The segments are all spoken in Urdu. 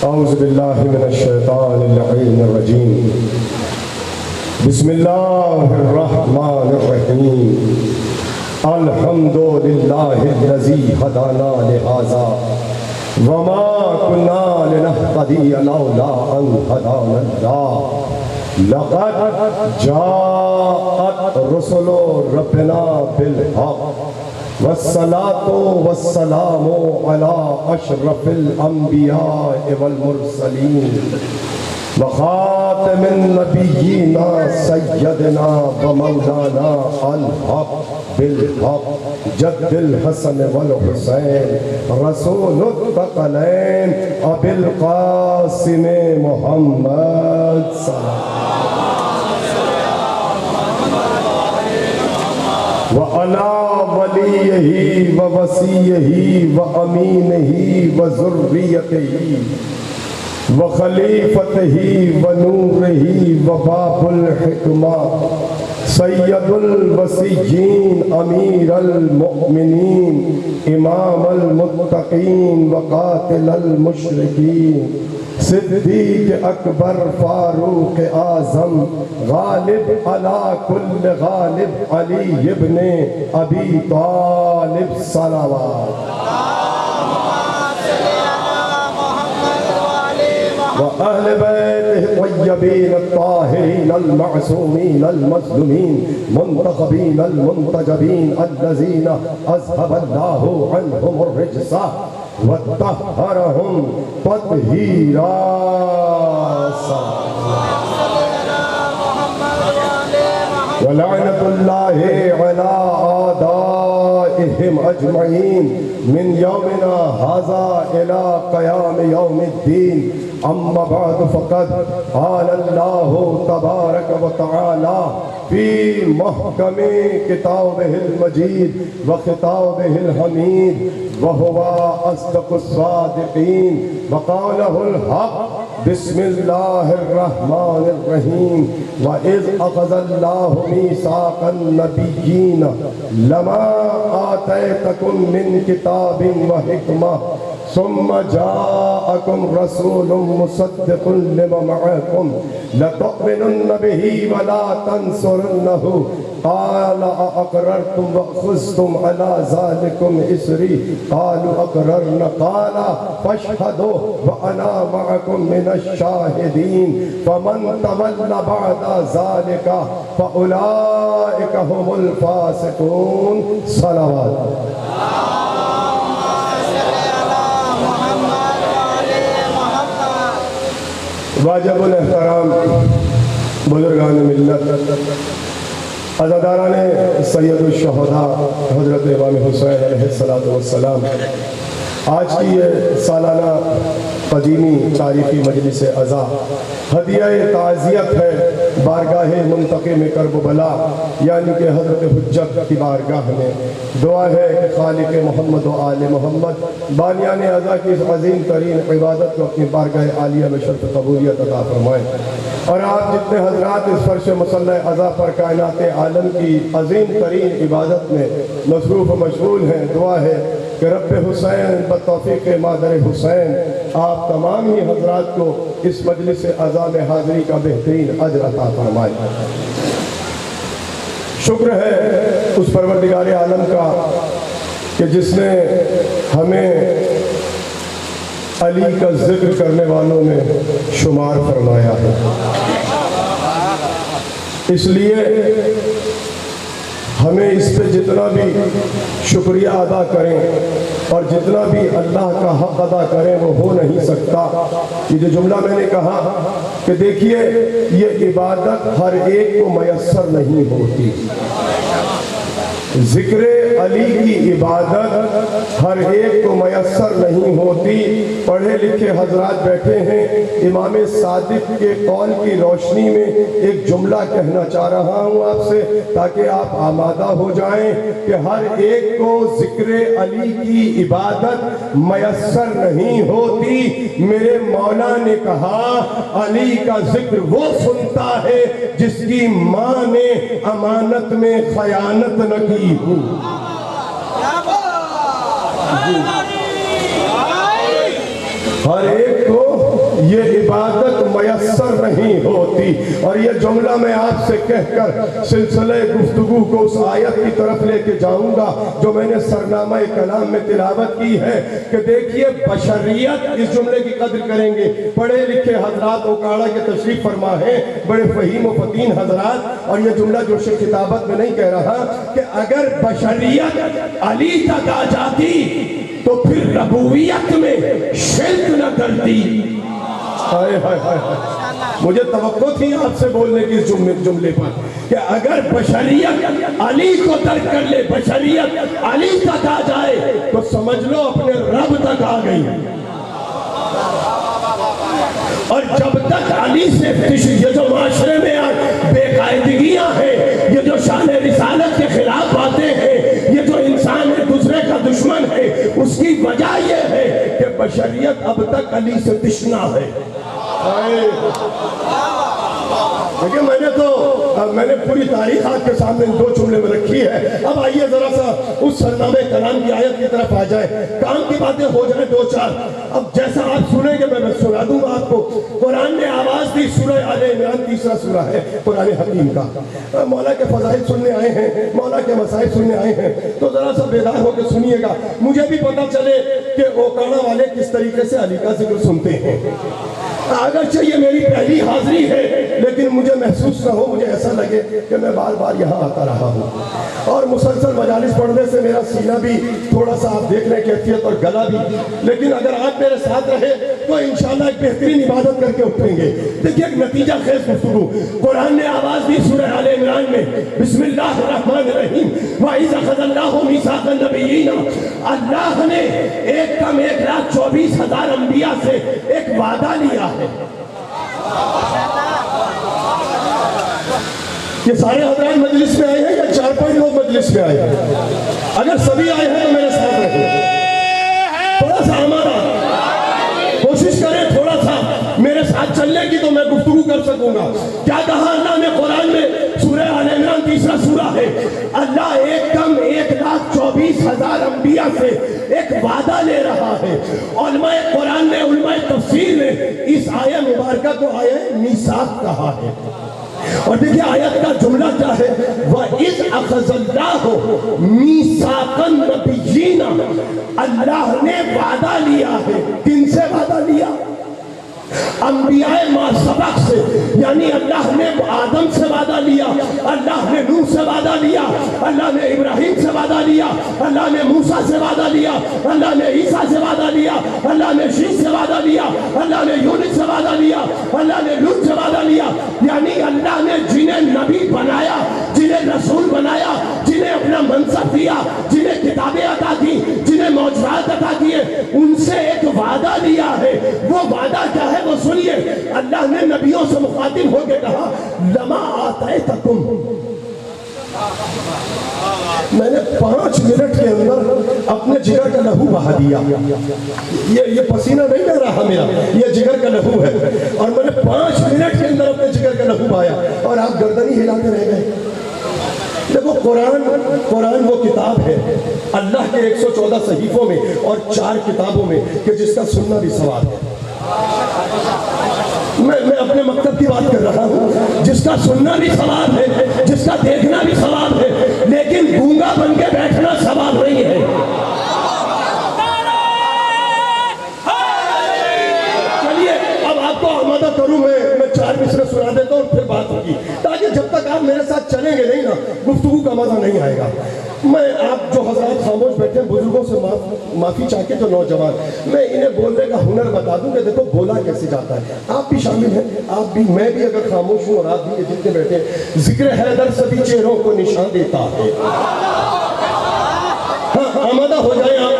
اعوذ باللہ من الشیطان اللعین الرجیم بسم اللہ الرحمن الرحیم الحمدللہ الذی ہدانا لہذا وما كنا لنهتدي لولا ان هدانا الله لقد جاءت رسل ربنا بالحق والصلاة والسلام على اشرف الانبیاء والمرسلین وخاتم النبیین سیدنا ومولانا الحق بالحق جد الحسن والحسین رسول الثقلین ابی القاسم محمد صلی وعلى وليه ووصيه وأمينه وذريته وخليفته ونوره وباب الحكمة سيد الوصيين أمير المؤمنين إمام المتقين وقاتل المشركين صدیق اکبر فاروق اعظم غالب علی کل غالب علی ابن ابی طالب صلوات وأهل بيته الطيبين الطاهرين المعصومين المظلومين منتخبين المنتجبين الذين أذهب الله عنهم الرجس وطهرهم تطهيرا ولعنة الله على أعدائهم أجمعين من يومنا هذا إلى قيام يوم الدين أما بعد فقد قال الله تبارك وتعالى في محكم كتابه المجيد وخطابه الحميد وهو أصدق الصادقين وقاله الحق بسم الله الرحمن الرحيم وإذ أخذ الله ميثاق النبيين لما آتيتكم من كتاب وحكمة ثم جاءكم رسول مصدق لما معكم لتؤمنن به ولا تنصرنه قال أأقررتم وأخذتم على ذلكم إسري قالوا أقررنا قال فاشهدوا وأنا معكم من الشاهدين فمن تولى بعد ذلك فأولئك هم الفاسقون صلوات واجب الاحترام بزرگان ملت عزاداران سید الشہداء حضرت امام حسین علیہ السلام آج کی یہ سالانہ قدیمی تاریخی مجلس عزا ہدیہ تعزیت ہے بارگاہ منتقم کرب و بلا یعنی کہ حضرت حجت کی بارگاہ میں دعا ہے کہ خالق محمد و آل محمد بانیان عزا کی اس عظیم ترین عبادت کو اپنی بارگاہ عالیہ میں شرف قبولیت عطا فرمائیں اور آپ جتنے حضرات اس فرش مصلح عزا پر کائنات عالم کی عظیم ترین عبادت میں مصروف و مشغول ہیں دعا ہے کہ رب حسین بتوفیق مادر حسین آپ تمام ہی حضرات کو اس مجلس عزا میں حاضری کا بہترین اجر عطا فرمائے شکر ہے اس پروردگار عالم کا کہ جس نے ہمیں علی کا ذکر کرنے والوں میں شمار فرمایا ہے اس لیے ہمیں اس پہ جتنا بھی شکریہ ادا کریں اور جتنا بھی اللہ کا حق ادا کریں وہ ہو نہیں سکتا یہ جو جملہ میں نے کہا کہ دیکھیے یہ عبادت ہر ایک کو میسر نہیں ہوتی ذکر علی کی عبادت ہر ایک کو میسر نہیں ہوتی پڑھے لکھے حضرات بیٹھے ہیں امام صادق کے قول کی روشنی میں ایک جملہ کہنا چاہ رہا ہوں آپ سے تاکہ آپ آمادہ ہو جائیں کہ ہر ایک کو ذکر علی کی عبادت میسر نہیں ہوتی میرے مولا نے کہا علی کا ذکر وہ سنتا ہے جس کی ماں نے امانت میں خیانت نہ کی ہو ہر ایک کو یہ عبادت میسر نہیں ہوتی. اور یہ جملہ میں آپ سے کہہ کر سلسلہ گفتگو کو اس آیت کی طرف لے کے جاؤں گا جو میں نے سرنامہ کلام میں تلاوت کی ہے کہ دیکھیے بشریت اس جملے کی قدر کریں گے. پڑھے لکھے حضرات اوکاڑا کے تشریف فرما ہیں, بڑے فہیم و فتین حضرات, اور یہ جملہ جو شیخ کتابت میں نہیں کہہ رہا کہ اگر بشریت علی تک آ جاتی تو پھر ربوبیت میں شرک نہ کرتی. مجھے توقع تھی آپ سے بولنے کی اس جملے پر کہ اگر بشریت علی کو ترک کر لے, بشریت علی تک آ جائے تو سمجھ لو اپنے رب تک آ گئی. اور جب تک علی سے یہ جو معاشرے میں بے قاعدگیاں ہیں, یہ جو شان رسالت کے خلاف باتیں ہیں, یہ جو انسان ایک دوسرے کا دشمن ہے, اس کی وجہ یہ ہے کہ بشریت اب تک علی سے تشنا ہے. لیکن میں نے پوری تاریخ آپ کے سامنے دو جملے میں رکھی ہے. اب آئیے ذرا سا اس سرنامہ کلام کی آیت کی طرف آ جائے, کام کی باتیں ہو جائیں دو چار. اب جیسا آپ سنیں گے میں سنا دوں گا آپ کو. قرآن نے آواز دی, سورہ آل عمران تیسرا سورہ ہے قرآن حکیم کا. مولا کے فضائل سننے آئے ہیں, مولا کے مسائل سننے آئے ہیں, تو ذرا سا بیدار ہو کے سنیے گا. مجھے بھی پتا چلے کہ اوکاڑا والے کس طریقے سے علی کا ذکر سنتے ہیں. اگرچہ یہ میری پہلی حاضری ہے لیکن مجھے محسوس نہ ہو, مجھے ایسا لگے کہ میں بار بار یہاں آتا رہا ہوں. اور مسلسل مجالس پڑھنے سے میرا سینہ بھی تھوڑا سا آپ دیکھ رہے کیفیت اور گلا بھی, لیکن اگر آپ میرے ساتھ رہے تو انشاءاللہ ایک بہترین عبادت کر کے اٹھیں گے. دیکھیں ایک نتیجہ خیز گفتگو. قرآن نے آواز دی سورہ آل عمران میں, بسم اللہ الرحمن الرحیم, وَإِذْ أَخَذَ اللَّهُ مِيثَاقَ النَّبِيِّينَ. اللہ نے 1,24,000 انبیاء سے ایک وعدہ لیا ہے. یہ سارے حضرات مجلس میں آئے ہیں یا 4-5 لوگ مجلس میں آئے ہیں؟ اگر سبھی آئے ہیں تو میرے ساتھ رہے, تھوڑا سا ہمارا کوشش کریں, تھوڑا سا میرے ساتھ چلنے کی تو میں گفتگو کر سکوں گا. کیا کہا اللہ نے قرآن میں؟ سورہ آل عمران تیسرا سورہ ہے. اللہ 1,24,000 انبیاء سے ایک وعدہ لے رہا ہے. علماء قرآن نے, علماء تفسیر نے اس آیہ مبارکہ کو آیہ میثاق کہا ہے. اور دیکھیں آیت کا جملہ کیا ہے, وَإِذْ أَخَذَ اللَّهُ مِيثَاقَ النَّبِيِّينَ. اللہ نے وعدہ لیا ہے. کن سے وعدہ لیا؟ انبیاء ما سبق سے, یعنی اللہ نے آدم سے وعدہ لیا, اللہ نے نوح سے وعدہ لیا, اللہ نے ابراہیم سے وعدہ لیا, اللہ نے موسیٰ سے وعدہ لیا, اللہ نے عیسیٰ سے وعدہ لیا, اللہ نے شیش سے وعدہ لیا, اللہ نے یونس سے وعدہ لیا, اللہ نے لوط سے وعدہ لیا. یعنی اللہ نے جنہیں نبی بنایا, جنہیں رسول بنایا, جنہیں اپنا منصب دیا, جنہیں کتابیں عطا کی, جنہیں معجزات عطا کیے, ان سے ایک وعدہ لیا ہے. وہ وعدہ کیا ہے وہ سنیے. اللہ نے نبیوں سے مخاطب ہو کے کہا, لما آتیتکم. میں نے 5 منٹ کے اندر اپنے جگر کا لہو بہا دیا. یہ پسینہ نہیں بہ رہا میرا, یہ جگر کا لہو ہے. اور میں نے 5 منٹ کے اندر اپنے جگر کا لہو بہایا اور آپ گردنی ہلاتے رہ گئے. دیکھو قرآن وہ کتاب ہے اللہ کے 114 صحیفوں میں اور 4 کتابوں میں کہ جس کا سننا بھی ثواب ہے. میں اپنے مکتب کی بات کر رہا ہوں, جس کا سننا بھی ثواب ہے, جس کا دیکھنا بھی ثواب ہے, لیکن گونگا بن کے بیٹھنا ثواب نہیں ہے. چلیے اب آپ کو آمادہ کروں, میں 4 مصرع سنا دیتا ہوں پھر بات ہوگی, تاکہ جب تک آپ میرے ساتھ چلیں گے نہیں نا گفتگو کا مزہ نہیں آئے گا. میں آپ جو حضرات خاموش بیٹھے ہیں بزرگوں سے معافی چاہ کے, جو نوجوان, میں انہیں بولنے کا ہنر بتا دوں کہ دیکھو بولا کیسے جاتا ہے. آپ بھی شامل ہیں, آپ بھی, میں بھی اگر خاموش ہوں اور آپ بھی جتنے بیٹھے ہیں. ذکر حیدر سبھی چہروں کو نشان دیتا ہے. ہاں آمادہ ہو جائیں آپ,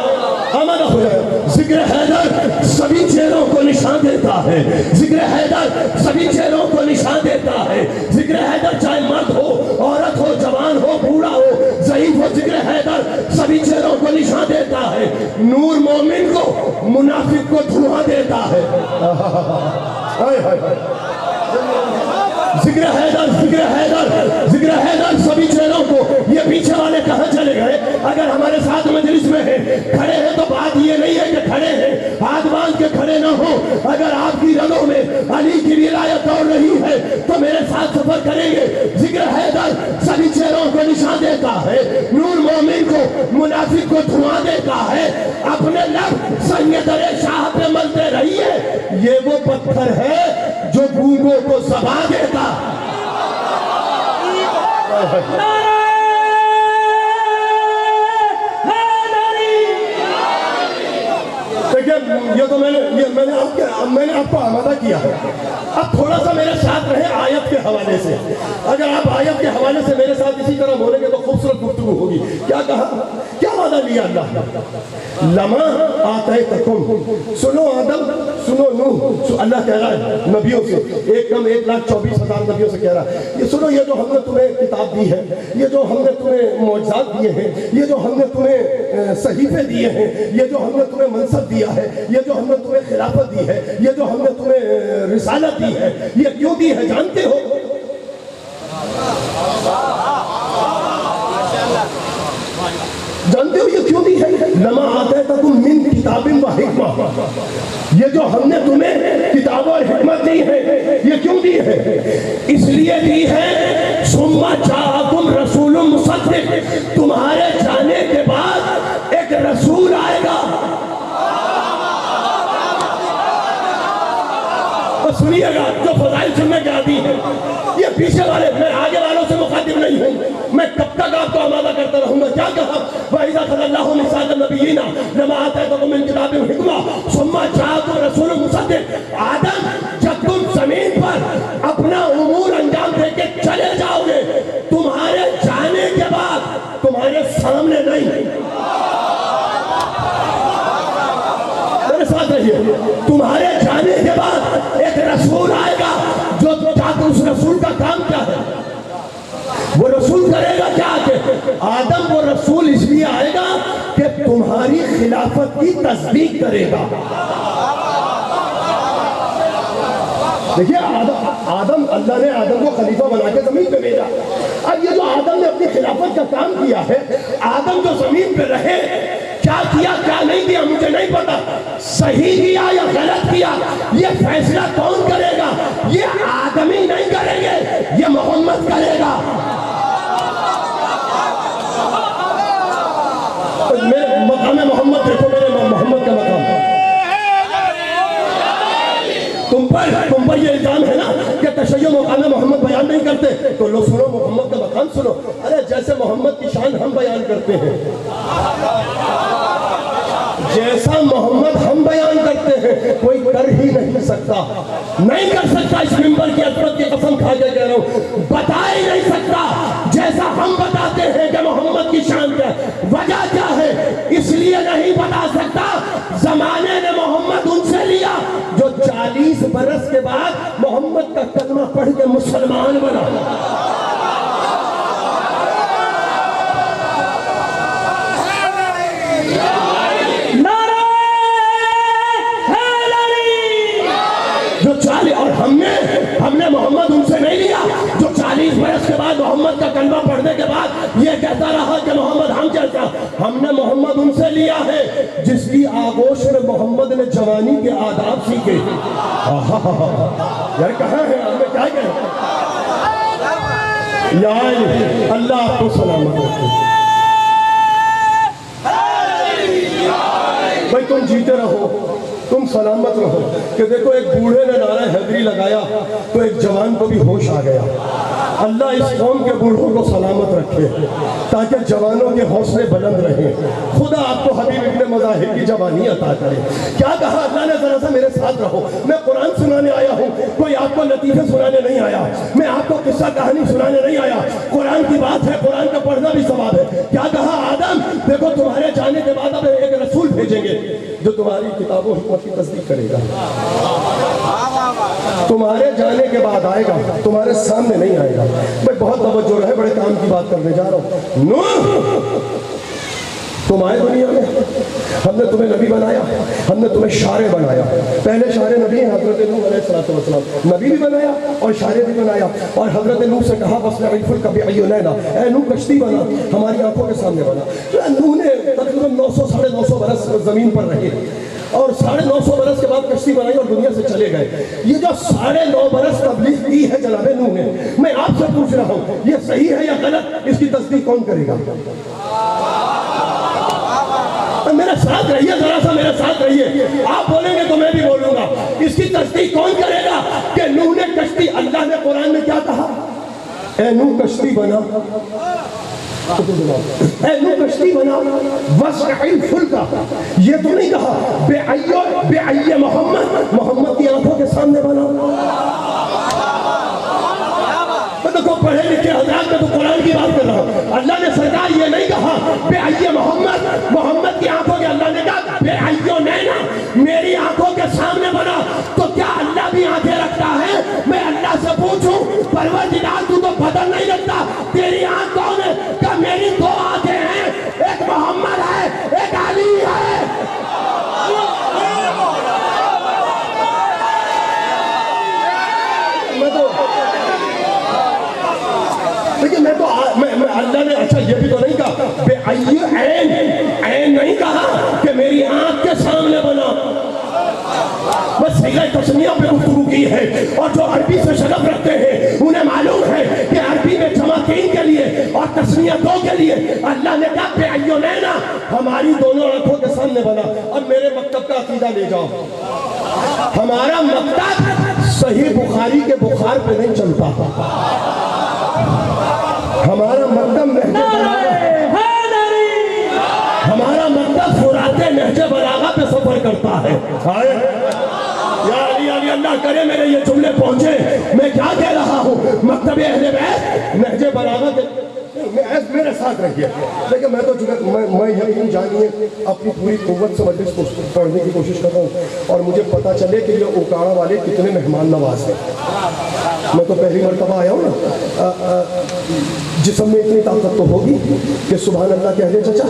آمادہ ہو جائیں. ذکر حیدر سبھی چہروں کو نشان دیتا ہے. ذکر حیدر سبھی چہروں کو نشان دیتا ہے. ذکر حیدر چاہے مرد ہو, عورت ہو, جوان ہو, بوڑھا ہو, ضعیف ہو, ذکر حیدر سبھی چہروں کو نشان دیتا ہے. نور مومن کو, منافق کو دھواں دیتا ہے. ذکر حیدر, ذکر حیدر, ذکر حیدر سبھی چہروں کو. یہ پیچھے والے کہاں چلے گئے؟ اگر ہمارے ساتھ مجلس میں ہیں, کھڑے ہیں تو بات یہ نہیں ہے کہ کھڑے ہیں, ہاتھ باندھ کے کھڑے نہ ہو, ساتھ سفر کریں گے. ذکر حیدر سبھی چہروں کو نشان دیتا ہے, نور مومن کو منافق کو دھواں دیتا ہے. اپنے لب سید شاہ پہ ملتے رہیے, یہ وہ پتھر ہے جو گونگوں کو زبان دیتا. یہ تو میں نے آپ کو آمادہ کیا ہے. اب تھوڑا سا میرے ساتھ رہے آیت کے حوالے سے. اگر آپ آیت کے حوالے سے میرے ساتھ اسی طرح بولیں گے تو خوبصورت گفتگو ہوگی. کیا کہا, کیا وعدہ لیا اللہ نے؟ لما آتیتکم, سنو آدم, سنو نوح. اللہ کہہ رہا ہے نبیوں سے, 1,24,000 نبیوں سے کہہ رہا ہے, یہ سنو, یہ جو ہم نے تمہیں کتاب دی ہے, یہ جو ہم نے تمہیں معجزات دیے ہیں, یہ جو ہم نے تمہیں صحیفے دیے ہیں, یہ جو ہم نے تمہیں منصب دیا ہے, یہ جو ہم نے تمہیں خلافت دی ہے, یہ جو ہم نے تمہیں رسالت دی ہے, یہ کیوں دی ہے جانتے ہو؟ جانتے ہو یہ کیوں دی ہے؟ لما آتیتکم من کتاب و حکمہ, یہ جو ہم نے تمہیں کتاب اور حکمت دی ہے یہ کیوں دی ہے؟ اس لیے دی ہے ثم جاءکم رسول مصدق, تمہارے جانے کے بعد ایک رسول آئے گا. سنیے گا, جو فضائل سننے کے عادی ہیں, یہ پیچھے والے, میں آگے والوں سے مخاطب نہیں ہوں, میں کب تک آپ کو آمادہ کرتا رہوں گا. کیا کہا؟ وَإِذَا خَذَ اللَّهُ مِيثَاقَ النَّبِيِّينَ لَمَا آتَيْتُكُم مِّن كِتَابٍ وَحِكْمَةٍ ثُمَّ جَاءَكُم رَّسُولٌ مُصَدِّقٌ. آدم, جب تم زمین پر اپنا امور انجام دے کے چلے جاؤ گے, تمہارے جانے کے بعد تمہارے سامنے نہیں, میرے ساتھ رہیے, تمہارے جانے کے بعد ایک رسول آئے گا. جو اس رسول کا کام کیا ہے؟ وہ رسول کرے گا کیا کہ آدم, وہ رسول اس لیے آئے گا کہ تمہاری خلافت کی تصدیق کرے گا. دیکھیے آدم, اللہ نے آدم کو خلیفہ بنا کے زمین پہ بھیجا. اب یہ جو آدم نے اپنی خلافت کا کام کیا ہے, آدم جو زمین پہ رہے, کیا کیا کیا نہیں کیا مجھے نہیں پتا, صحیح کیا یا غلط کیا, یہ فیصلہ کون کرے گا؟ یہ آدمی نہیں کریں گے, یہ محمد کرے گا. میرے مقام محمد دیکھو, میرے محمد کا مقام. تم پر یہ الزام ہے نا کہ تشیع مقام محمد بیان نہیں کرتے, تو لو سنو محمد کا مقام سنو. ارے جیسے محمد کی شان ہم بیان کرتے ہیں, جیسا محمد ہم بیان کرتے ہیں, کوئی کر ہی نہیں سکتا, نہیں کر سکتا. اس منبر کی عظمت کی قسم کھا کے کہہ رہا ہوں, بتا ہی نہیں سکتا جیسا ہم بتاتے ہیں کہ محمد کی شان کیا. وجہ کیا ہے؟ اس لیے نہیں بتا سکتا, زمانے نے محمد ان سے لیا جو 40 برس کے بعد محمد کا کلمہ پڑھ کے مسلمان بنا. اور ہم نے محمد ان سے نہیں لیا جو 40 برس کے بعد محمد کا کلمہ پڑھنے کے بعد یہ کہتا رہا کہ محمد ہم جیسا. ہم نے محمد ان سے لیا ہے جس کی آغوش میں محمد نے جوانی کے آداب سیکھے. یار کہاں ہے, ہم نے کیا کہیں؟ یا اللہ آپ کو سلامت رکھے. بھائی تم جیتے رہو, تم سلامت رہو. کہ دیکھو ایک بوڑھے نے نعرہ حیدری لگایا تو ایک جوان کو بھی ہوش آ گیا. اللہ اس قوم کے بوڑھوں کو سلامت رکھے تاکہ جوانوں کے حوصلے بلند رہیں. خدا آپ کو حبیب ابن مظاہر کی جوانی عطا کرے. کیا کہا اللہ نے؟ ذرا سا میرے ساتھ رہو, میں قرآن سنانے آیا ہوں, کوئی آپ کو لطیفے سنانے نہیں آیا, میں آپ کو قصہ کہانی سنانے نہیں آیا. قرآن کی بات ہے, قرآن کا پڑھنا بھی ثواب ہے. کیا کہا آدم؟ دیکھو تمہارے جانے کے بعد اب ایک رسول بھیجیں گے جو تمہاری کتاب و حکمت کی تصدیق کرے گا. تمہارے جانے کے بعد آئے گا, تمہارے سامنے نہیں آئے گا. میں بہت توجہ رہے, بڑے کام کی بات کرنے جا رہا ہوں. نوح, تم آئے دنیا میں, ہم نے تمہیں نبی بنایا, ہم نے تمہیں شارع بنایا. پہلے شارع نبی ہیں حضرت نوح علیہ السلام, نبی بھی بنایا اور شارع بھی بنایا. اور حضرت نوح سے کہا وَاصْنَعِ الْفُلْكَ بِأَعْيُنِنَا, اے نوح کشتی بنا, ہماری آنکھوں کے سامنے بنا. نوح نے تقریباً 900 ساڑھے 900 برس زمین پر رہے. اور 950 برس کے بعد کشتی بنائی اور دنیا سے چلے گئے. یہ جو 9.5 برس تبلیغ کی ہے جناب نوح نے، میں آپ سے پوچھ رہا ہوں یہ صحیح ہے یا غلط؟ اس کی تصدیق کون کرے گا؟ میرے ساتھ رہیے، ذرا سا میرے ساتھ رہیے. آپ بولیں گے تو میں بھی بولوں گا. اس کی تصدیق کون کرے گا کہ نوح نے کشتی، اللہ نے قرآن میں کیا کہا؟ اے نوح کشتی بنا، اے نوح کشتی بنا وَاسْنَعِ الْفُلْكَ. یہ تو نہیں کہا بے عَيِّ محمد کی آنکھوں کے سامنے بنا. دیکھو پڑھے لکھے حضرات، میں تو قرآن کی بات کر رہا ہوں. اللہ نے سرکار یہ نہیں کہا بے عَيِّ محمد کی آنکھوں کے، اللہ نے کہا بے عَيِّ نینا، میری آنکھوں کے سامنے بنا. تو کیا اللہ بھی آنکھیں رکھتا ہے؟ میں اللہ سے پوچھوں پروردگار تو بدن نہیں رکھتا، تیری آنکھ کون ہے؟ کہ میری 2 آنکھیں ہیں، ایک محمد ہے ایک علی ہے. لیکن میں اللہ نے اچھا یہ بھی تو نہیں کہا بے عَيِّ عین نہیں کہا کہ میری آنکھ کے سامنے بنا. بس صیغہ تسمیہ پہ گفتگو کی ہے. اور جو عربی سے شغف رکھتے ہیں انہیں معلوم ہے کہ عربی میں جمع 3 کے لیے اور تسمیہ 2 کے لیے اللہ نے کہا بے عَيِّ نینا، ہماری دونوں آنکھوں کے سامنے بنا. اب میرے مکتب کا عقیدہ لے جاؤ. ہمارا مکتب صحیح بخاری کے بخار پہ نہیں چلتا. ہمارا مکتب فرات نہج بلاغہ پہ سفر کرتا ہے. یا علی اللہ کرے میرے یہ جملے پہنچے. میں کیا کہہ رہا ہوں؟ مکتب اہل بیت نہج بلاغہ کے میرے ساتھ رہیے. لیکن میں تو میں یقین جانیے اپنی پوری قوت سے مجلس کو پڑھنے کی کوشش کر رہا ہوں اور مجھے پتا چلے کہ یہ اوکاڑا والے کتنے مہمان نواز ہیں. میں تو پہلی مرتبہ آیا ہوں نا. جسم میں اتنی طاقت تو ہوگی کہ سبحان اللہ کہہ دیں. چچا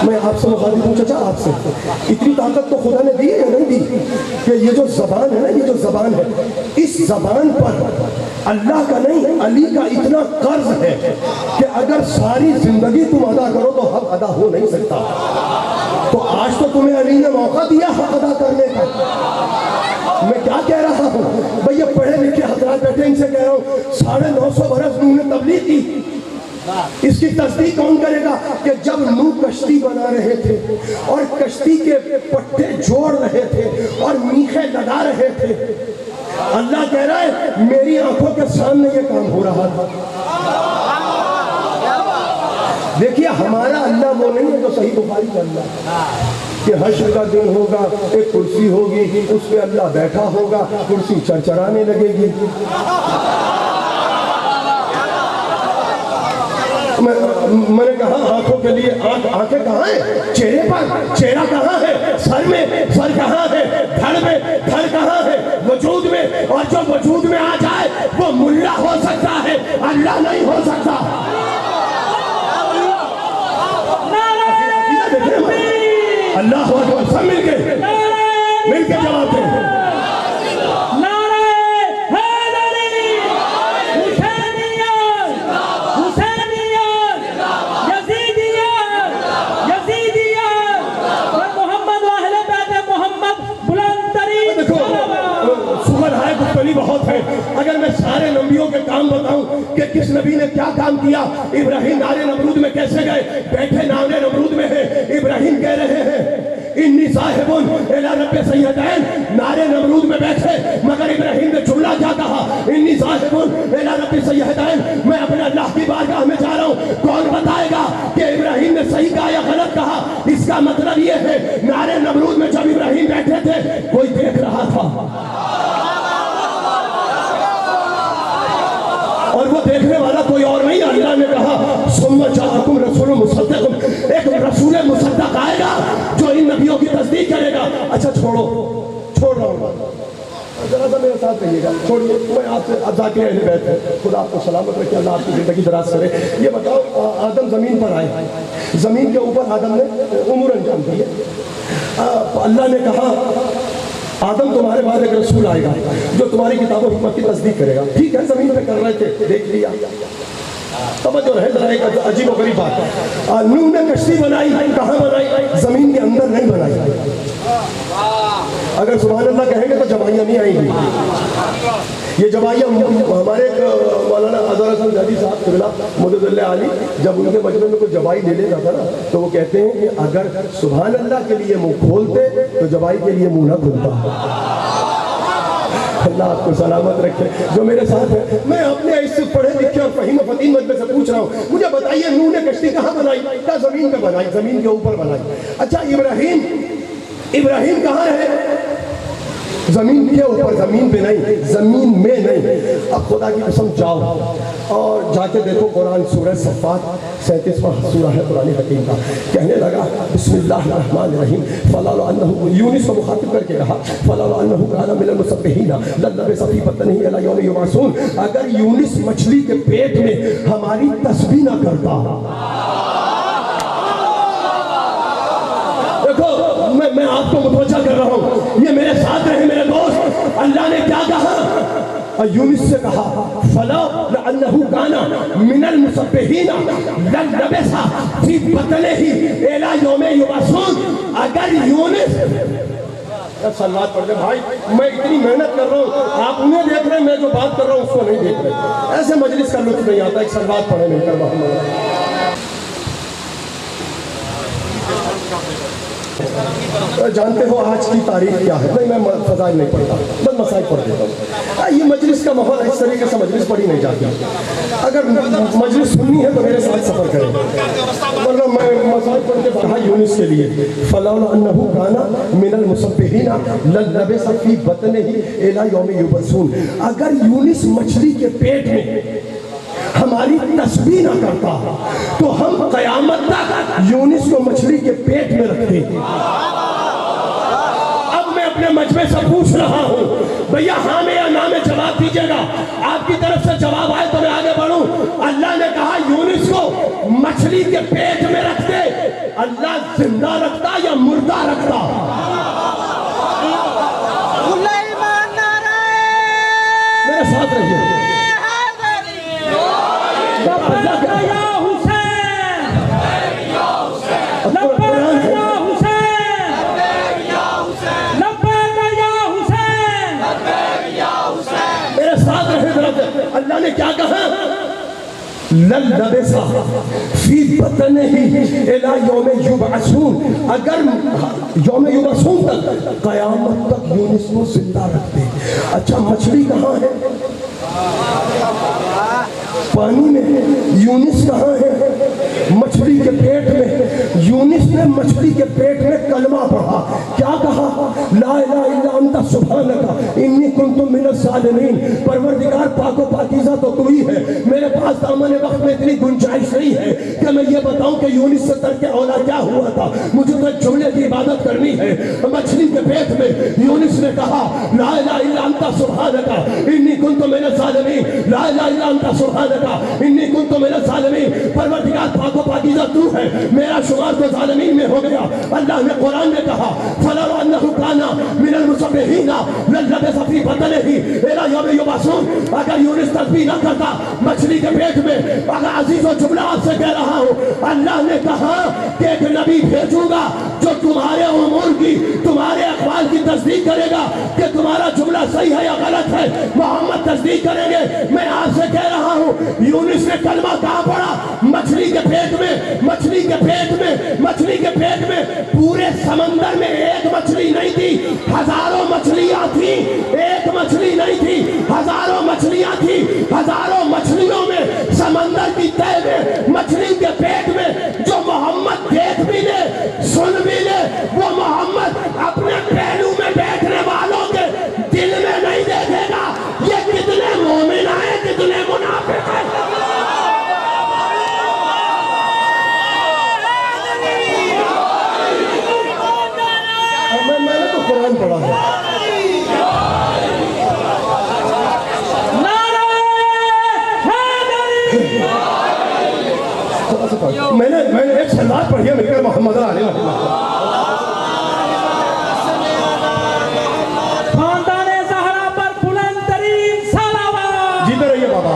میں آپ سے مخاطب ہوں، چچا آپ سے اتنی طاقت تو خدا نے دی ہے یا نہیں دی کہ یہ جو زبان ہے نا، یہ جو زبان ہے، اس زبان پر اللہ کا نہیں علی کا اتنا قرض ہے کہ اگر ساری زندگی تم ادا کرو تو حق ادا ہو نہیں سکتا. تو آج تو تمہیں علی نے موقع دیا حق ادا کرنے کا. میں کیا کہہ رہا ہوں بھئی، یہ پڑھے لکھے حضرات بیٹھے، ان سے کہہ رہا ہوں 950 برس نوح نے تبلیغ کی. اس کی تصدیق کون کرے گا کہ جب نوح کشتی بنا رہے تھے اور کشتی کے پٹھے جوڑ رہے تھے اور میخیں لگا رہے تھے، اللہ کہہ رہا ہے میری آنکھوں کے سامنے یہ کام ہو رہا تھا. دیکھیے ہمارا اللہ وہ نہیں ہے جو صحیح بخاری کا اللہ کہ حشر کا دن ہوگا، ایک کرسی ہوگی، اس پہ اللہ بیٹھا ہوگا، کرسی چرچرانے لگے گی. میں نے کہا آنکھوں کے لیے آنکھیں کہاں ہیں؟ چہرے پر. چہرہ کہاں ہے؟ سر میں. سر کہاں ہے؟ دھڑ میں. دھڑ کہاں ہے؟ وجود میں. اور جو وجود میں آ جائے وہ ملا ہو سکتا ہے، اللہ نہیں ہو سکتا. اللہ اکبر. سب مل کے جواب دیں. بہت ہے. اگر میں سارے نبیوں کے کام بتاؤں کہ کس نبی نے کیا کام کیا. ابراہیم نارے نمرود میں کیسے گئے؟ بیٹھے نارے نمرود میں ہیں. ابراہیم کہہ رہے ہیں انی ذاہب الی رب سیدین. نارے نمرود میں بیٹھے مگر ابراہیم نے جملہ کیا کہا؟ انی ذاہب الی رب سیدین. میں اپنے اللہ کی بارگاہ میں جا رہا ہوں. کون بتائے گا کہ ابراہیم نے صحیح کہا یا غلط کہا؟ اس کا مطلب یہ ہے نارے نمرود میں جب ابراہیم بیٹھے تھے کوئی دیکھ رہا تھا اور وہ دیکھنے والا کوئی اور نہیں. اللہ نے کہا ثم جاءکم رسول مصدق. ایک رسول مصدق آئے گا جو ان نبیوں کی تصدیق کرے گا. اچھا چھوڑ رہا ہوں، ذرا سا میرے ساتھ رہیے گا. چھوڑیے، میں آپ سے ذاکر اہل بیت ہے. خدا آپ کو سلامت رکھے، اللہ آپ کی زندگی دراز کرے. یہ بتاؤ آدم زمین پر آئے، زمین کے اوپر آدم نے امور انجام دی. اللہ نے کہا آدم تمہارے بعد ایک رسول آئے گا جو تمہاری کتاب و حکمت کی تصدیق کرے گا. ٹھیک ہے، زمین پہ کر رہے تھے، دیکھ لیا. توجہ رہے ذرا، ایک عجیب و غریب بات. نوح نے کشتی بنائی، کہاں بنائی؟ زمین کے اندر نہیں بنائی. اگر سبحان اللہ کہیں گے تو جوائیاں نہیں آئیں گی. یہ جوائیاں ہمارے مولانا اظہر حسن زیدی صاحب قبلہ مدد اللہ علی جب ان کے مجمع میں کوئی جوائی لے لیتا تھا نا تو وہ کہتے ہیں کہ اگر سبحان اللہ کے لیے منہ کھولتے تو جوائی کے لیے منہ نہ کھلتا. اللہ آپ کو سلامت رکھے. جو میرے ساتھ ہے، میں اپنے اس سے پڑھے لکھے اور فہیم و فطین مجمع سے پوچھ رہا ہوں، مجھے بتائیے نوح نے کشتی کہاں بنائی؟ کیا زمین پہ بنائی؟ زمین کے اوپر بنائی. اچھا ابراہیم کہاں ہے؟ زمین کے اوپر، زمین پہ نہیں، زمین میں نہیں. اب خدا کی قسم جاؤ اور جا کے دیکھو قرآن سورہ صفات 37واں سورہ ہے قرآن حکیم کا. کہنے لگا بسم اللہ الرحمن الرحیم فلولا انہ، یونس کو مخاطب کر کے کہا فلولا انہ کان من المسبحین للبث فی بطنہ الی یوم یبعثون. اگر یونس مچھلی کے پیٹ میں ہماری تسبیح نہ کرتا. میں آپ کو متوجہ کر رہا ہوں، یہ میرے ساتھ رہے میرے دوست. اللہ نے کیا کہا؟ یونس سے کہا فلا لعلہ کان من المسبحین للبث فی بطنہ الی یوم یبعثون. اگر یونس، صلوات پڑھ دے بھائی، میں اتنی محنت کر رہا ہوں، آپ انہیں دیکھ رہے ہیں، میں جو بات کر رہا ہوں اس کو نہیں دیکھ رہے. ایسے مجلس کا لطف نہیں آتا. ایک صلوات پڑھے نہیں کر محمد. جانتے ہو آج کی تاریخ کیا ہے؟ نہیں، میں فضائل نہیں پڑھتا، بس مسائل پڑھ دیتا ہوں. یہ مجلس کا ماحول اس طریقے سے مجلس پڑھی نہیں جاتی. اگر مجلس سننی ہے تو میرے ساتھ سفر کریں، ورنہ میں مسائل پڑھ کے پڑھا یونس کے لیے. فلولا انہ کان من المسبحین للبث فی بطنہ الی یوم یبعثون. اگر یونس مچھلی کے پیٹ میں ہماری تسبیح نہ کرتا تو ہم قیامت تک یونس کو مچھلی کے پیٹ میں رکھتے. اب میں اپنے مجمع سے پوچھ رہا ہوں، بھیا ہاں میں یا نہ میں جواب دیجئے گا. آپ کی طرف سے جواب آئے تو میں آگے بڑھوں. اللہ نے کہا یونس کو مچھلی کے پیٹ میں رکھتے. اللہ زندہ رکھتا یا مردہ رکھتا؟ میرے ساتھ رہیے. اللہ نے کیا کہا؟ للبث فی بطنہ الی یوم یبعثون. اگر یوم یبعثون تک، قیامت تک یونس کو زندہ رکھتے. اچھا مچھلی کہاں ہے؟ پانی میں. یونس کہاں ہے؟ مچھلی کے پیٹ میں. یونس نے مچھلی کے پیٹ میں کلمہ پڑھا. کیا کہا؟ لا الہ الا انت سبحانک انی کنت من الظالمین. پروردگار پاک و پاکیزہ تو تو ہی ہے، میرے پاس دامن وقت میں اتنی گنجائش نہیں ہے کہ میں یہ بتاؤں کہ یونس سے ترک اولا کیا ہوا تھا. مجھے تو ایک جملے کی عبادت کرنی ہے. مچھلی کے پیٹ میں یونس نے کہا لا الہ الا انت سبحانک انی کنت من الظالمین. لا الہ الا انت سبحانک انی کنت من الظالمین. پروردگار پاک و پاکیزہ تو ہے، میرا شمار تو ظالمین میں ہو گیا. اللہ نے قرآن میں کہا فلولا انہ کان من المسبحین للبث فی بطنہ الی یوم یبعثون. اگر یونس تسبیح نہ کرتا مچھلی کے پیٹ میں. اگر عزیز و جملہ آپ سے کہہ رہا ہوں، اللہ نے کہا کہ ایک نبی بھیجوں گا جو تمہارے امور کی، تمہارے اقوال کی تصدیق کرے گا کہ تمہارا جملہ صحیح ہے یا غلط ہے. محمد تصدیق کریں گے. میں آپ سے کہہ رہا ہوں یونس نے کلمہ کہاں پڑھا؟ مچھلی کے پیٹ میں. مچھلی کے پیٹ میں. مچھلی کے پیٹ میں. پورے سمندر میں ایک مچھلی نہیں تھی، ہزاروں مچھلیاں تھیں. ایک مچھلی نہیں تھی، ہزاروں مچھلیاں تھیں. ہزاروں مچھلیوں میں سمندر کی تہہ میں مچھلی کے پیٹ میں جو محمد دیکھ بھی لے سن بھی لے، وہ محمد اپنے پہلو میں بیٹھنے والوں کے دل میں نہیں دیکھے گا. یہ کتنے مومن ہیں، کتنے منافق ہیں. میں نے تو قرآن پڑھا ہے. میں نے ایک صلوات پڑھی ہے مل کر محمد علیہ وسلم. خاندان زہرا پر بلند ترین صلوات. جیتے رہیے بابا.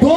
2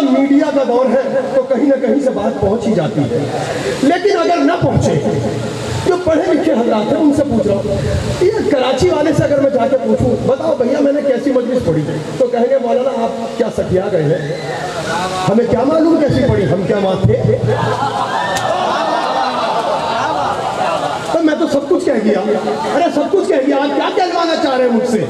اب میڈیا کا دور ہے تو کہیں نہ کہیں سے بات پہنچ ہی جاتی ہے، لیکن اگر نہ پہنچے، جو پڑھے لکھے حضرات ہیں ان سے پوچھ رہا ہوں، یہ کراچی والے سے اگر میں جا کے پوچھوں بتاؤ بھیا میں نے کیسی مجلس پڑھی، تو کہیں گے مولانا آپ کیا سٹیا گئے ہیں، ہمیں کیا معلوم کیسی پڑھی، ہم کیا بات تھے، میں تو سب کچھ کہہ گیا، ارے سب کچھ کہہ گیا، آپ کیا کہلوانا چاہ رہے ہیں مجھ سے،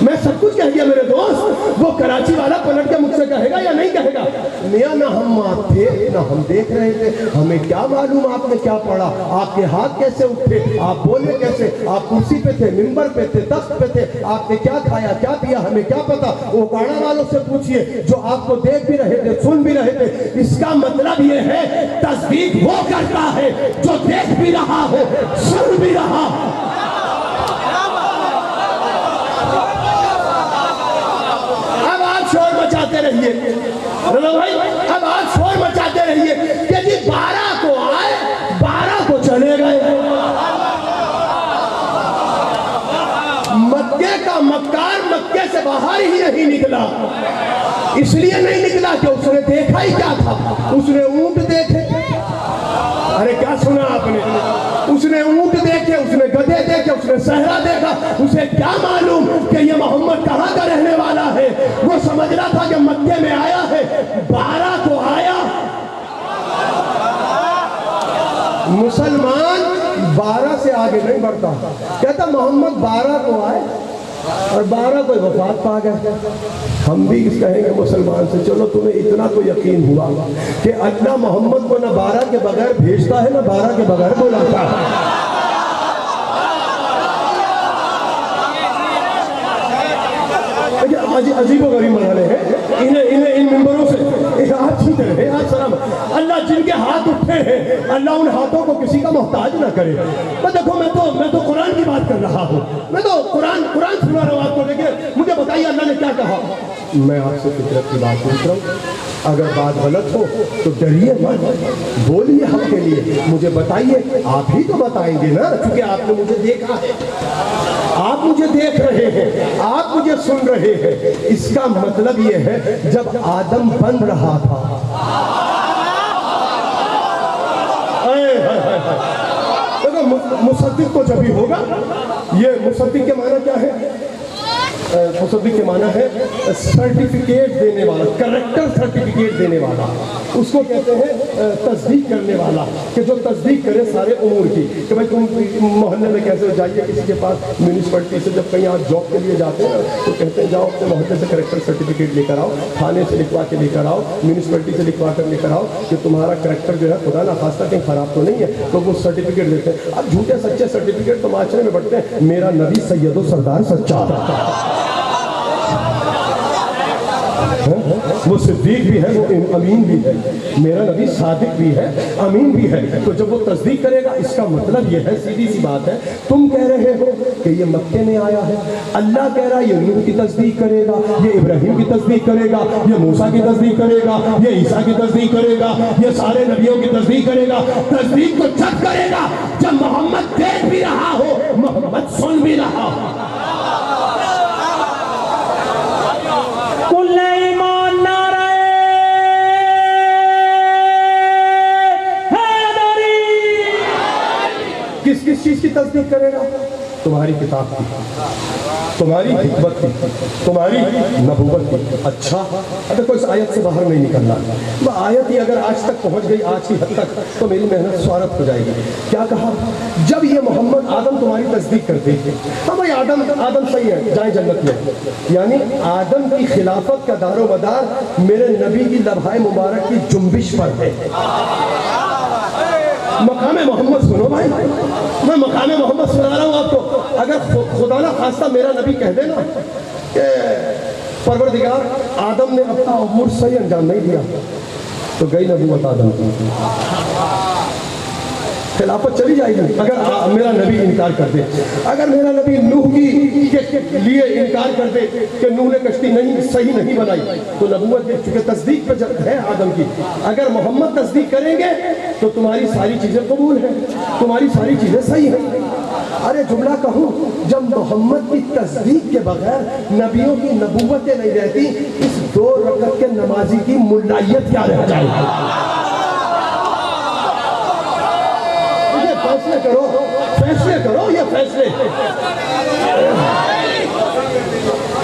میں سب کچھ کہہ گیا میرے دوست، وہ کراچی والا پلٹ کے مجھ سے کہے گا یا نہیں کہے گا، میاں نہ ہم وہاں تھے نہ ہم دیکھ رہے تھے، ہمیں کیا معلوم آپ نے کیا پڑھا، آپ کے ہاتھ کیسے اٹھے، آپ بولے کیسے، آپ کرسی پہ تھے، منبر پہ تھے، تخت پہ تھے، آپ نے کیا کھایا کیا پیا، ہمیں کیا پتا، وہ کاڑا والوں سے پوچھئے جو آپ کو دیکھ بھی رہے تھے سن بھی رہے تھے، اس کا مطلب یہ ہے تصدیق وہ کرتا ہے جو دیکھ بھی رہا ہو سن بھی رہا۔ اب آپ شور مچاتے رہیے رضا بھائی، اب آپ شور مچاتے رہیے کہ جی 12 کو آئے 12 کو چلے گئے، مکے کا مکار مکے سے باہر ہی نہیں نکلا، اس لیے نہیں نکلا کہ اس نے دیکھا ہی کیا تھا، اس نے اونٹ دیکھے، ارے کیا سنا آپ نے، اس نے اونٹ دیکھے، اس نے گدھے دیکھے، اس نے صحرا دیکھا، اسے کیا معلوم کہ یہ محمد کہاں کا رہنے والا ہے، وہ سمجھ رہا تھا کہ مکے میں آیا ہے، 12 کو آیا، مسلمان 12 سے آگے نہیں بڑھتا، کہتا محمد 12 کو آئے اور 12 کو وفات پا گئے۔ ہم بھی اس کہیں گے مسلمان سے چلو تمہیں اتنا تو یقین ہوا کہ اللہ محمد کو نہ 12 کے بغیر بھیجتا ہے نہ 12 کے بغیر بلاتا ہے، عجیب و غریب مرحلے ہیں، انہیں ان ممبروں سے ہاتھ چھوٹے رہے، ہاتھ سلام، اللہ جن کے ہاتھ اٹھے ہیں اللہ ان ہاتھوں کو کسی کا محتاج نہ کرے۔ دیکھو میں تو قرآن کی بات کر رہا ہوں، میں تو قرآن سنا رہا ہوں آپ کو، لیکن مجھے بتائیے اللہ نے کیا کہا، میں آپ سے فطرت کی بات پوچھ رہا ہوں، اگر بات غلط ہو تو ڈریے مت، بولیے حق کے لیے، مجھے بتائیے، آپ ہی تو بتائیں گے نا، کیونکہ آپ نے مجھے دیکھا ہے، آپ مجھے دیکھ رہے ہیں، آپ مجھے سن رہے ہیں، اس کا مطلب یہ ہے جب آدم بن رہا تھا، مصدق تو جب ہی ہوگا، یہ مصدق کے معنی کیا ہے، مصدق کے معنی ہے سرٹیفکیٹ دینے والا، کریکٹر سرٹیفکیٹ دینے والا، اس کو کہتے ہیں تصدیق کرنے والا، کہ جو تصدیق کرے سارے امور کی، کہ بھائی تم محلے میں کیسے جائیے کسی کے پاس میونسپلٹی سے، جب کہیں آپ جاب کے لیے جاتے ہیں تو کہتے ہیں جاؤ اپنے محلے سے کریکٹر سرٹیفکیٹ لے کر آؤ، تھانے سے لکھوا کے لے کر آؤ، میونسپلٹی سے لکھوا کر لے کر آؤ کہ تمہارا کریکٹر جو ہے خدا نہ خواستہ کہیں خراب تو نہیں ہے، تو وہ سرٹیفکیٹ دیتے ہیں۔ اب جھوٹے سچے سرٹیفکیٹ تو معاشرے میں بڑھتے ہیں، میرا نبی سید و سردار سچا، وہ صدیق بھی ہے، وہ امین بھی ہے، میرا نبی صادق بھی ہے، امین بھی ہے، تو جب وہ تصدیق کرے گا اس کا مطلب یہ ہے، سیدھی سی بات ہے، تم کہہ رہے ہو کہ یہ مکے میں آیا ہے، اللہ کہہ رہا ہے یہ نوح کی تصدیق کرے گا، یہ ابراہیم کی تصدیق کرے گا، یہ موسیٰ کی تصدیق کرے گا، یہ عیسیٰ کی تصدیق کرے گا، یہ سارے نبیوں کی تصدیق کرے گا، تصدیق تو جب کرے گا جب محمد دیکھ بھی رہا ہو، محمد سن بھی رہا ہو۔ کس چیز کی تصدیق کرے گا؟ تمہاری کتاب کی، تمہاری حکمت کی، تمہاری نبوت کی۔ اچھا اگر کوئی اس آیت سے باہر نہیں نکلنا، وہ آیت ہی اگر آج تک پہنچ گئی، آج کی حد تک، تو میری محنت سوارت ہو جائے گی۔ کیا کہا؟ جب یہ محمد آدم تمہاری تصدیق کرتے ہیں، ہاں بھائی آدم صحیح ہے، جائیں جنت میں، یعنی آدم کی خلافت کا دار و مدار میرے نبی کی لبھائے مبارک کی جنبش پر ہے۔ مقام محمد سنو بھائی، میں مقام محمد سنا رہا ہوں آپ کو، اگر خدا نہ خواستہ میرا نبی کہہ دے نا کہ پروردگار آدم نے اپنا امور صحیح انجام نہیں دیا، تو گئی نبوت آدم کی، خلافت چلی جائے گی اگر میرا نبی انکار کر دے۔ اگر میرا نبی نوح کے لیے انکار کر دے کہ نوح نے کشتی صحیح نہیں بنائی، تو نبوت چونکہ تصدیق پہ ہے آدم کی، اگر محمد تصدیق کریں گے تو تمہاری ساری چیزیں قبول ہیں، تمہاری ساری چیزیں صحیح ہیں۔ ارے جملہ کہوں، جب محمد کی تصدیق کے بغیر نبیوں کی نبوتیں نہیں رہتی، اس 2 رکعت کے نمازی کی ملائیت کیا رہ جائے گی؟ فیصلے کرو یہ فیصلے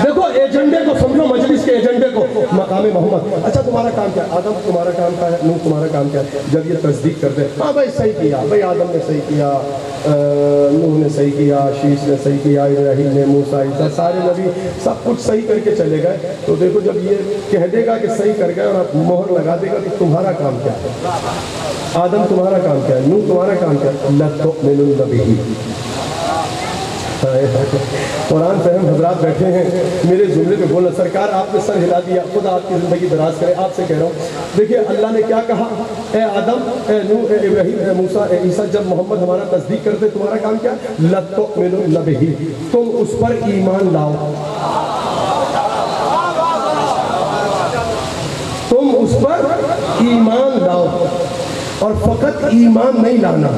دیکھو، ایجنڈے کو سمجھو، مجلس کے ایجنڈے کو. مقام محمد، اچھا تمہارا کام کیا ہے؟ آدم تمہارا کام کیا ہے؟ نوح تمہارا کام کیا ہے؟ جب یہ تصدیق کرتے ہیں ہاں بھائی صحیح کیا، بھائی آدم نے صحیح کیا، نوح نے صحیح کیا، شیش نے صحیح کیا، ابراہیم نے، موسیٰ، عیسیٰ، سارے نبی سب کچھ صحیح کر کے چلے گئے. تو دیکھو جب یہ کہہ دے گا کہ صحیح کر گئے اور آپ مہر لگا دے گا کہ تمہارا کام کیا ہے؟ آدم تمہارا کام کیا ہے؟ نوح تمہارا کام کیا ہے؟ لَتُؤْمِنُنَّ بِهِ. قرآن فہم حضرات بیٹھے ہیں، میرے جملے پہ بولنا. سرکار آپ نے سر ہلا دیا، خدا آپ کی زندگی دراز کرے. آپ سے کہہ رہا ہوں، دیکھیے اللہ نے کیا کہا؟ اے آدم، اے نوح، اے ابراہیم، اے موسیٰ، اے عیسیٰ، جب محمد ہمارا تصدیق کرتے تمہارا کام کیا؟ لَتُؤْمِنُنَّ بِهِ، تم اس پر ایمان لاؤ. تم اس پر ایمان لاؤ، اور فقط ایمان نہیں لانا،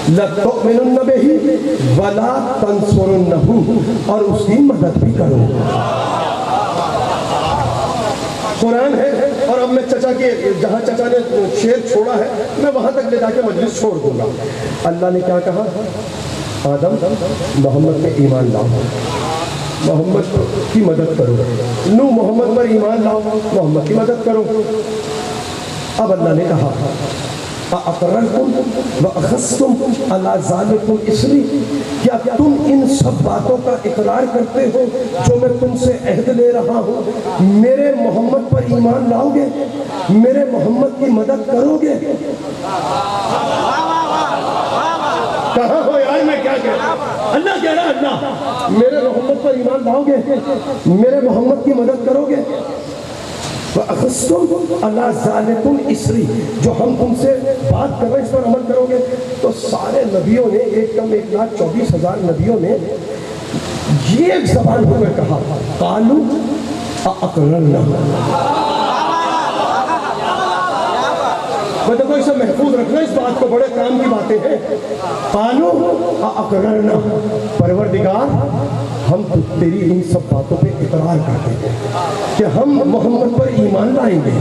لَتُؤْمِنُنَّ بِهِ وَلَا تَنْصُرُنَّهُ، اور اس کی مدد بھی کرو. قرآن ہے. اور اب میں چچا کے جہاں چچا نے شعر چھوڑا ہے میں وہاں تک لے جا کے مجلس چھوڑ دوں گا. اللہ نے کیا کہا؟ آدم محمد پہ ایمان لاؤ، محمد کی مدد کرو. نوح محمد پر ایمان لاؤ، محمد کی مدد کرو. اب اللہ نے کہا اَأَقْرَرْتُمْ وَأَخَذْتُمْ عَلَىٰ ذَلِكُمْ إِصْرِي، کیا تم ان سب باتوں کا اقرار کرتے ہو جو میں تم سے عہد لے رہا ہوں؟ میرے محمد پر ایمان لاؤ گے، میرے محمد کی مدد کرو گے؟ کہاں ہو یار، میں کیا کہہ رہا ہوں؟ اللہ کہہ رہا ہے، اللہ میرے محمد پر ایمان لاؤ گے، میرے محمد کی مدد کرو گے؟ وَأَخَذْتُمْ عَلَىٰ ذَلِكُمْ إِصْرِي، جو ہم تم سے بات کر رہے ہیں اس پر عمل کرو گے. تو سارے نبیوں نے، 1,24,000 نبیوں نے یہ ایک زبان میں کہا، قَالُوا أَأَقْرَرْنَا. میں دیکھو اسے محفوظ رکھنا، اس بات کو، بڑے کام کی باتیں ہیں. قَالُوا أَأَقْرَرْنَا، پروردگار ہم تیری ان سب باتوں پہ اقرار کرتے ہیں کہ ہم محمد پر ایمان لائیں گے،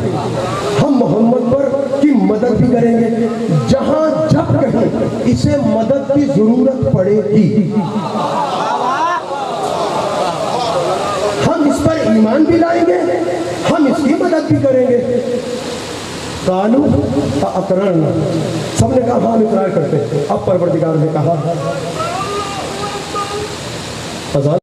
ہم محمد پر کی مدد بھی کریں گے، جہاں جب کہیں اسے مدد کی ضرورت پڑے گی ہم اس پر ایمان بھی لائیں گے، ہم اس کی مدد بھی کریں گے. قَالُوا أَأَقْرَرْنَا، سب نے کہا ہاں ہم اقرار کرتے ہیں. اب پروردگار نے کہا